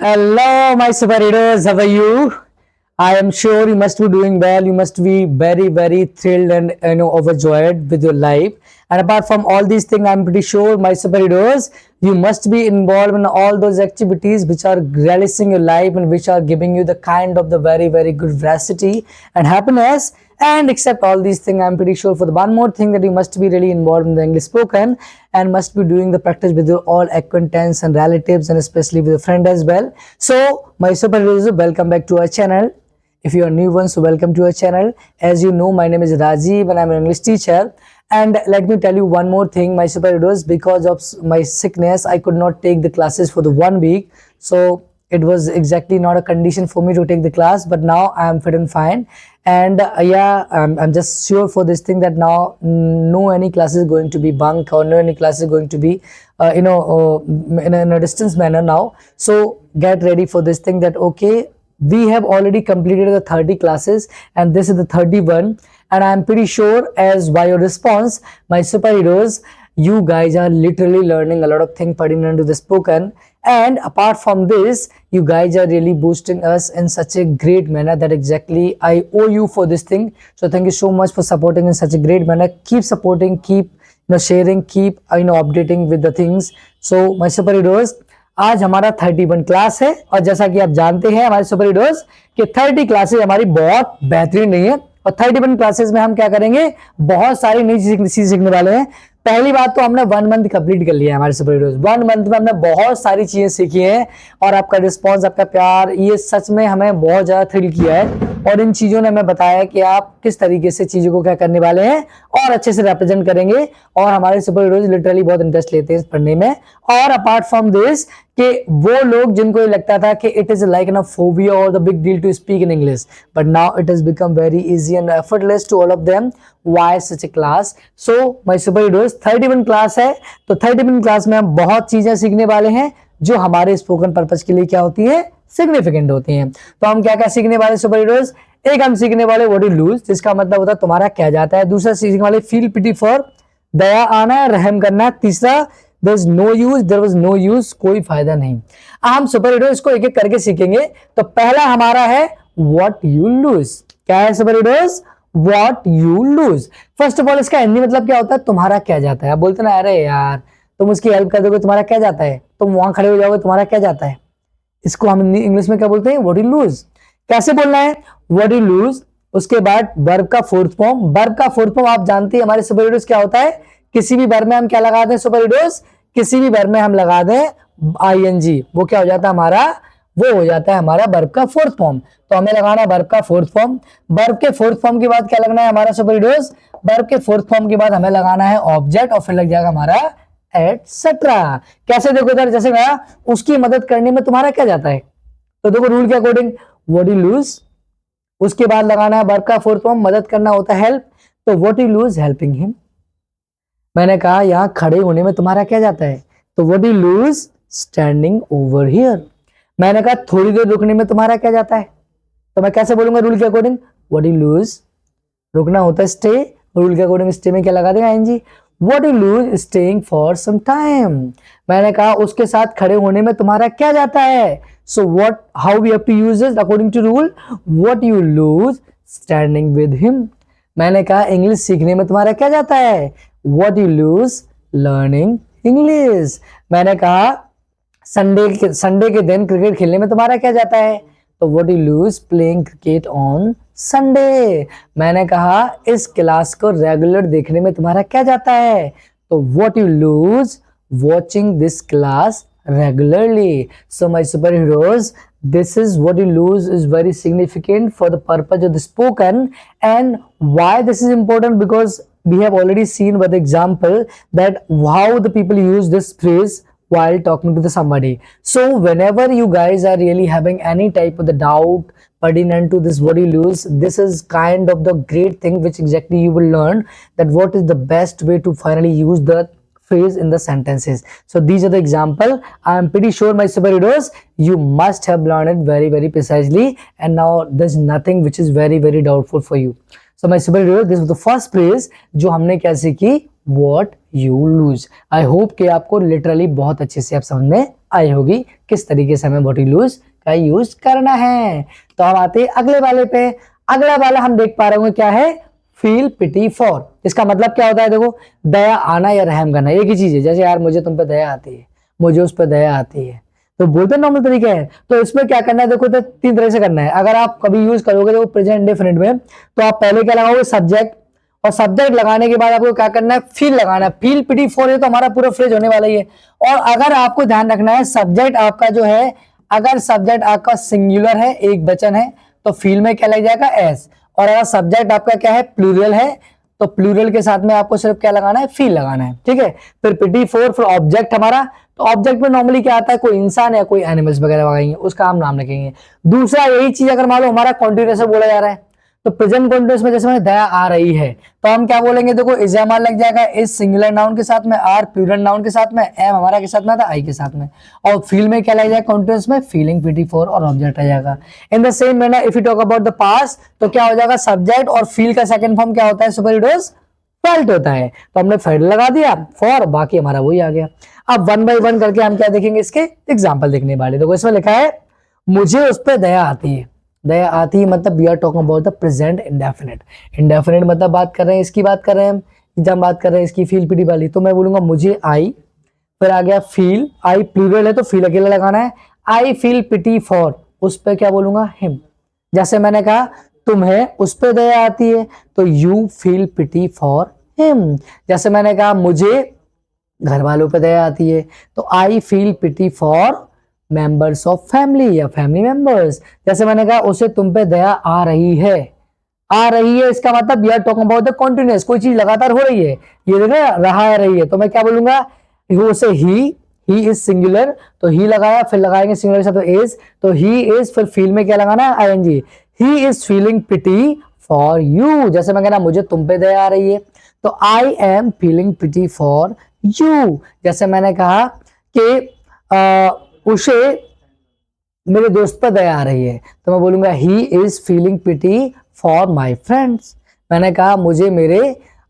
Hello, my superheroes. How are you? I am sure you must be doing well. You must be very, very thrilled and overjoyed with your life. And apart from all these things, I'm pretty sure, my superheroes, you must be involved in all those activities which are relishing your life and which are giving you the kind of the very, very good veracity and happiness. And except all these things, I'm pretty sure for the one more thing that you must be really involved in the English spoken and must be doing the practice with your all acquaintance and relatives and especially with your friend as well. So my superheroes, welcome back to our channel. If you are new one, so welcome to our channel. As you know, my name is Rajiv and I'm an English teacher. And let me tell you one more thing, my superheroes, because of my sickness, I could not take the classes for the 1 week. So it was exactly not a condition for me to take the class, but now I am fit and fine. And I'm just sure for this thing that now no any classes going to be bunk or no any classes going to be in a distance manner now. So get ready for this thing that okay, we have already completed the 30 classes and this is the 31, and I'm pretty sure as by your response, my superheroes, you guys are literally learning a lot of things pertinent to the spoken. And apart from this, you guys are really boosting us in such a great manner that exactly I owe you for this thing. So thank you so much for supporting in such a great manner. Keep supporting, keep sharing, keep updating with the things. So my superheroes, आज हमारा 31 class है और जैसा कि आप जानते हैं हमारे सुपर हीरोज कि 30 क्लासेस हमारी बहुत बेहतरीन नहीं है और 31 क्लासेस में हम क्या करेंगे, बहुत सारी नई चीजें सीखने वाले हैं। पहली बात तो हमने 1 मंथ कंप्लीट कर लिया है हमारे सुपर हीरोज। 1 मंथ में हमने बहुत सारी चीजें सीखी हैं और आपका रिस्पॉन्स, आपका प्यार, ये सच में हमें बहुत ज्यादा थ्रिल किया है और इन चीजों ने हमें बताया कि आप किस तरीके से चीजों को क्या करने वाले हैं और अच्छे से रिप्रेजेंट करेंगे। और हमारे सुपर हीरोज लिटरली बहुत इंटरेस्ट लेते हैं इस पढ़ने में। और अपार्ट फ्रॉम दिस कि वो लोग जिनको ये लगता था कि it is like an phobia और the big deal to speak in English, but now it has become very easy and effortless to all of them. Why such a class? So my superheroes 31 class है, तो 31 class में हम बहुत चीजें सीखने वाले हैं जो हमारे स्पोकन पर्पज के लिए क्या होती है, सिग्निफिकेंट होती हैं। तो हम क्या क्या सीखने वाले सुपर हीरोज? एक हम सीखने वाले व्हाट यू लूज, जिसका मतलब होता है तुम्हारा क्या जाता है। दूसरा सीखने वाले फील पिटी फॉर, दया आना, रहम करना। तीसरा there is no use, there was no use, कोई फायदा नहीं। हम सुपर हीरो इसको एक एक करके सीखेंगे। तो पहला हमारा है what you lose। क्या है super heroes? what you lose। First of all इसका हिंदी मतलब क्या होता है, तुम्हारा क्या जाता है। आप बोलते ना अरे यार तुम उसकी हेल्प कर दोगे तुम्हारा क्या जाता है, तुम वहां खड़े हो जाओगे तुम्हारा क्या जाता है। इसको हम इंग्लिश में क्या बोलते हैं, what you lose। कैसे बोलना है what you lose। उसके बाद वर्ब का फोर्थ फॉर्म। वर्ब का फोर्थ फॉर्म आप जानते हैं हमारे सुपर हीरोज क्या होता है। किसी भी वर्ब में हम क्या लगा दें सुपर हीरोज, किसी भी वर्ब में हम लगा दें आईएनजी, वो क्या हो जाता है हमारा, वो हो जाता है हमारा वर्ब का फोर्थ फॉर्म। तो हमें लगाना है वर्ब का फोर्थ फॉर्म। वर्ब के फोर्थ फॉर्म के बाद क्या लगना है हमारा सुपर हीरोज, वर्ब के फोर्थ फॉर्म के बाद हमें लगाना है ऑब्जेक्ट और फिर लग जाएगा हमारा एटसेट्रा। कैसे देखो इधर, जैसे मैं उसकी मदद करने में तुम्हारा क्या जाता है, तो देखो रूल के अकॉर्डिंग व्हाट यू लूज, उसके बाद लगाना है वर्ब का फोर्थ फॉर्म, मदद करना होता है हेल्प, तो what you loose helping him. मैंने कहा यहां खड़े होने में तुम्हारा क्या जाता है, तो what you lose standing over here. मैंने कहा थोड़ी देर रुकने में तुम्हारा क्या जाता है, तो मैं कैसे बोलूंगा रूल के अकॉर्डिंग, व्हाट यू लूज, रुकना होता है स्टे, रूल के अकॉर्डिंग स्टे में क्या लगा देगा ING. What you lose staying for some time. मैंने कहा उसके साथ खड़े होने में तुम्हारा क्या जाता है, so what how we have to use it according to rule, what you lose standing with him. मैंने कहा इंग्लिश सीखने में तुम्हारा क्या जाता है, what you lose learning English। मैंने कहा संडे के दिन क्रिकेट खेलने में तुम्हारा क्या जाता है, तो what you lose playing cricket on Sunday। मैंने कहा इस क्लास को रेगुलर देखने में तुम्हारा क्या जाता है, तो what you lose watching this class regularly। So my superheroes, this is what you lose is very significant for the purpose of the spoken. And why this is important, because we have already seen by the example that how the people use this phrase while talking to the somebody. So whenever you guys are really having any type of the doubt pertinent to this what you lose, this is kind of the great thing which exactly you will learn, that what is the best way to finally use the phrase in the sentences. So these are the example. I am pretty sure my superheroes, you must have learned it very, very precisely, and now there's nothing which is very, very doubtful for you. So my superhero, this was the first phrase जो हमने कैसे की, what you lose। I hope कि आपको literally बहुत अच्छे से आप समझ में आई होगी किस तरीके से हमें बॉडी लूज का यूज करना है। तो हम आते हैं अगले वाले पे। अगला वाला हम देख पा रहे होंगे क्या है, फील पिटी फॉर। इसका मतलब क्या होता है, देखो दया आना या रहम करना एक ही चीज है। जैसे यार मुझे तुम पे दया आती है, मुझे उस पर दया आती है, तो बोलते नॉर्मल तरीके है। तो इसमें क्या करना है, देखो तो 3 तरह से करना है। अगर आप कभी यूज करोगे तो प्रेजेंट इंडेफिनिट में, तो आप पहले क्या लगाओगे, सब्जेक्ट, और सब्जेक्ट लगाने के बाद आपको क्या करना है, फील लगाना है। फील पिटी फॉर है तो हमारा पूरा फ्रेज होने वाला ही है। और अगर आपको ध्यान रखना है, सब्जेक्ट आपका जो है, अगर सब्जेक्ट आपका सिंगुलर है, एक वचन है, तो फील में क्या लग जाएगा, एस। और अगर सब्जेक्ट आपका क्या है, प्लूरल है, तो प्लूरल के साथ में आपको सिर्फ क्या लगाना है, फील लगाना है। ठीक है। फिर पिटी फोर, फिर ऑब्जेक्ट हमारा, तो ऑब्जेक्ट में नॉर्मली क्या आता है, कोई इंसान या कोई एनिमल्स वगैरह लगाएंगे, उसका हम नाम लिखेंगे। दूसरा यही चीज अगर मान लो हमारा कॉन्टिन्यूस बोला जा रहा है, तो प्रेजेंट कॉन्टिन्यूस में जैसे मैंने दया आ रही है, तो हम क्या बोलेंगे, देखो इज हमारा लग जाएगा, इज सिंगुलर नाउन के साथ में, आर प्लूरल नाउन के साथ में, एम हमारा के साथ में था, आई के साथ में, और फील में क्या लग जाएगा, कॉन्टिन्यूस में फीलिंग पिटी फॉर, और ऑब्जेक्ट आ जाएगा। In the same manner if you talk about the past, तो क्या हो जाएगा, सब्जेक्ट और फील का सेकंड फॉर्म क्या होता है, सुपरइम्पोज फेल्ट होता है। तो हमने फेल्ट लगा दिया, फॉर, बाकी हमारा वही आ गया। अब 1 बाय 1 करके हम क्या देखेंगे, इसके एग्जाम्पल देखने वाले। देखो इसमें लिखा है, मुझे उस पर दया आती है। दया आती है मतलब we are talking about the present indefinite. Indefinite मतलब बात कर रहे हैं, इसकी बात कर रहे हैं हम, जब बात कर रहे हैं इसकी फील पिटी वाली, तो मैं बोलूंगा मुझे आई, फिर आ गया फील, आई प्लूरल है तो फील अकेला लगाना है, आई फील पिटी फॉर, उस पर क्या बोलूंगा, हिम। जैसे मैंने कहा तुम्हें उस पर दया आती है, तो you feel pity for him. जैसे मैंने कहा मुझे घर वालों पर दया आती है, तो I feel pity for members of family या फैमिली मेंबर्स। जैसे मैंने कहा उसे तुम पे दया आ रही है, आ रही है इसका मतलब we are talking about the continuous, कोई चीज लगातार हो रही है, ये देखा रहा है रही है, तो मैं क्या बोलूंगा, उसे ही इज सिंगुलर, तो ही लगाया, फिर लगाएंगे सिंगुलर के साथ तो इज, तो ही इज, फिर फील में क्या लगाना है, ING, he is feeling pity for you. जैसे मैं कहना मुझे तुम पे दया आ रही है, तो I am feeling pity for you. जैसे मैंने कहा कि उसे मेरे दोस्त पर दया आ रही है, तो मैं बोलूंगा he is feeling pity for my friends. मैंने कहा मुझे मेरे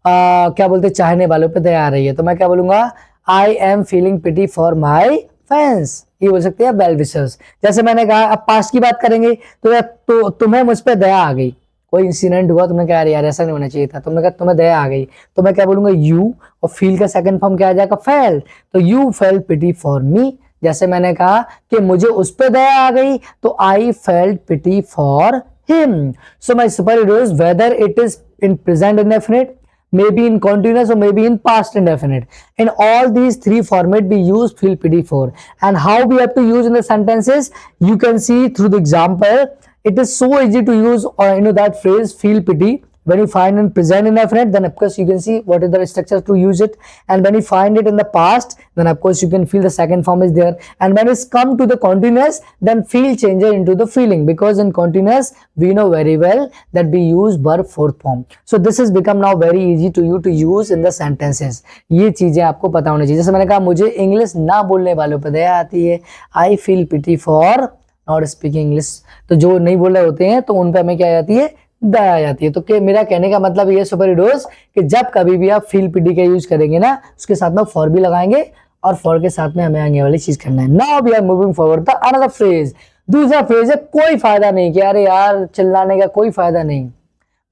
क्या बोलते चाहने वालों पर दया आ रही है, तो मैं क्या बोलूंगा, I am feeling pity for my fans. ये बोल सकते हैं वेल विशर्स। जैसे मैंने कहा अब पास्ट की बात करेंगे, तो तुम्हें मुझ पर दया आ गई, कोई इंसिडेंट हुआ, तुमने कहा यार ऐसा नहीं होना चाहिए था, तुमने कहा तुम्हें दया आ गई, तो मैं क्या बोलूंगा, यू, और फील का सेकंड फॉर्म क्या आ जाएगा, फेल्ट, तो you felt pity for me. जैसे मैंने कहा कि मुझे उस पर दया आ गई, तो I felt pity for him. So my superheroes, whether it is in present indefinite, maybe in continuous, or maybe in past indefinite, in all these 3 format we use feel pity for. And how we have to use in the sentences, you can see through the example. It is so easy to use that phrase feel pity when you find in present indefinite, then of course you can see what is the structure to use it, and when you find it in the past, then of course you can feel the second form is there, and when it's come to the continuous, then feel changes into the feeling, because in continuous we know very well that we use verb fourth form. So this has become now very easy to you to use in the sentences. ये चीजें आपको पता होनी चाहिए। जैसे मैंने कहा मुझे इंग्लिश ना बोलने वालों पर दया आती है, I feel pity for not speaking English. तो जो नहीं बोल रहे होते हैं तो उन पर हमें क्या आती है, दया आ जाती है। तो मेरा कहने का मतलब ये सुपरहीरोज कि जब कभी भी आप फील पिटी का यूज करेंगे ना, उसके साथ में फॉर भी लगाएंगे, और फॉर के साथ में हमें आगे वाली चीज करना है। Now we are moving forward the another phrase. दूसरा फ्रेज है कोई फायदा नहीं, कि अरे यार चिल्लाने का कोई फायदा नहीं,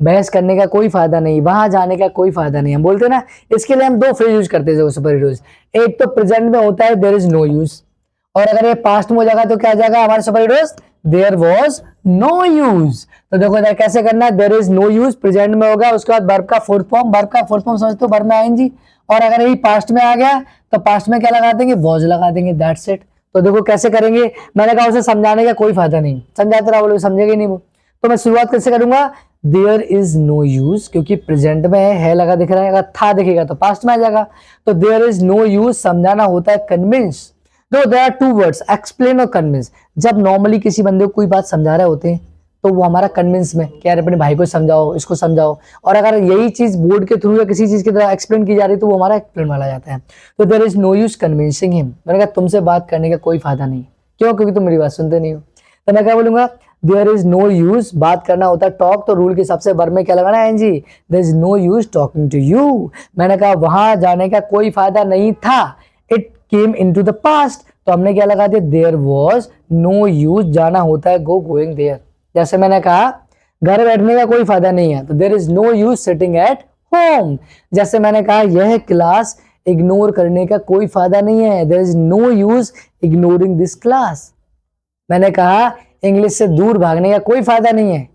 बहस करने का कोई फायदा नहीं, वहां जाने का कोई फायदा नहीं। हम बोलते हैं ना, इसके लिए हम 2 फ्रेज यूज करते हैं सुपरहीरोज। एक तो प्रेजेंट में होता है देयर इज नो यूज, और अगर ये पास्ट में हो जाएगा तो क्या आ जाएगा हमारे superheroes, there was no use. तो देखो इधर कैसे करना है, there is no use present में होगा, उसके बाद वर्ब का फोर्थ फॉर्म, वर्ब का फोर्थ फॉर्म समझते हो, वर्ब में आएंगी, और अगर यही पास्ट में आ गया तो पास्ट में क्या लगा देंगे, वाज लगा देंगे, दैट्स इट। तो देखो कैसे करेंगे, मैंने कहा उसे समझाने का कोई फायदा नहीं, समझाते रहो, समझेंगे नहीं वो। तो मैं शुरुआत कैसे करूंगा, देयर इज नो यूज, क्योंकि प्रेजेंट में है लगा दिख रहा है, अगर था दिखेगा तो पास्ट में आ जाएगा। तो देयर इज नो यूज समझाना होता है कन्विंस। तो देयर आर 2 वर्ड्स, एक्सप्लेन और कन्विंस। जब नॉर्मली किसी बंदे को कोई बात समझा रहे होते हैं तो वो हमारा कन्विंस में, कि यार अपने भाई को समझाओ, इसको समझाओ, और अगर यही चीज बोर्ड के थ्रू या किसी चीज की तरह एक्सप्लेन की जा रही है तो वो हमारा एक्सप्लेन वाला जाता है। तो there is no use convincing him, मैंने कहा तुमसे बात करने का कोई फायदा नहीं, क्यों, क्योंकि तुम मेरी बात सुनते नहीं हो। तो मैं क्या बोलूंगा, देयर इज नो यूज, बात करना होता है टॉक, तो रूल के हिसाब से वर्ब में क्या लगाना है, NG. There is no use talking to you, मैंने कहा वहां जाने का कोई फायदा नहीं था, it came into the past, तो हमने क्या लगा दिया, there was no use, जाना होता है go, going there. जैसे मैंने कहा घर बैठने का कोई फायदा नहीं है, तो there is no use sitting at home. जैसे मैंने कहा यह क्लास इग्नोर करने का कोई फायदा नहीं है, there is no use ignoring this class. मैंने कहा इंग्लिश से दूर भागने का कोई फायदा नहीं है,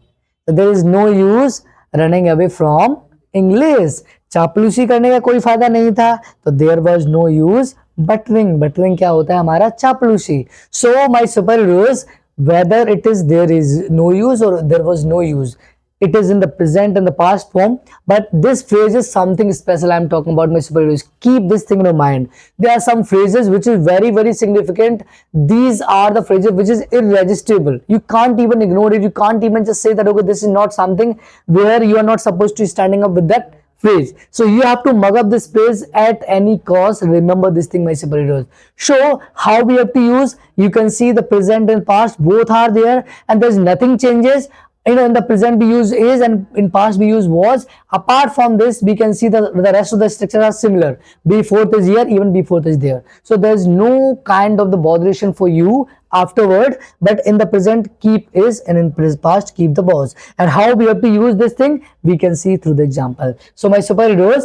तो there is no use running away from English. चापलूसी करने का कोई फायदा नहीं था, तो there was no use buttering. Buttering क्या होता है हमारा, चापलूसी. So my superheroes, whether it is there is no use or there was no use, it is in the present and the past form, but this phrase is something special. I am talking about my superheroes. Keep this thing in your mind. There are some phrases which is very, very significant. These are the phrases which is irresistible. You can't even ignore it. You can't even just say that, okay, this is not something where you are not supposed to be standing up with that phrase. So you have to mug up this phrase at any cost. Remember this thing, my superheroes. So how we have to use, you can see the present and past both are there, and there's nothing changes. In the present we use is, and in past we use was. Apart from this, we can see the rest of the structure are similar. Be fourth is here, even be fourth is there. So there's no kind of the botheration for you afterward, but in the present keep is, and in past keep the was. And how we have to use this thing, we can see through the example. So my superheroes,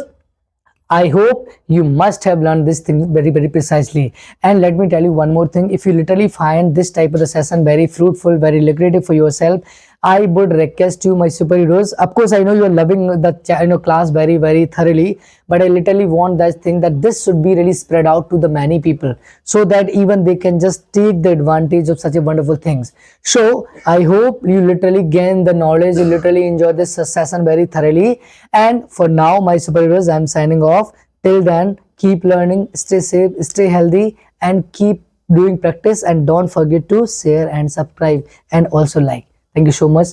I hope you must have learned this thing very, very precisely. And let me tell you one more thing. If you literally find this type of the session very fruitful, very lucrative for yourself, I would request you, my superheroes. Of course, I know you are loving the class very, very thoroughly, but I literally want that thing that this should be really spread out to the many people, so that even they can just take the advantage of such a wonderful things. So I hope you literally gain the knowledge, you literally enjoy this session very thoroughly. And for now, my superheroes, I am signing off. Till then, keep learning, stay safe, stay healthy, and keep doing practice. And don't forget to share and subscribe and also like. Thank you so much.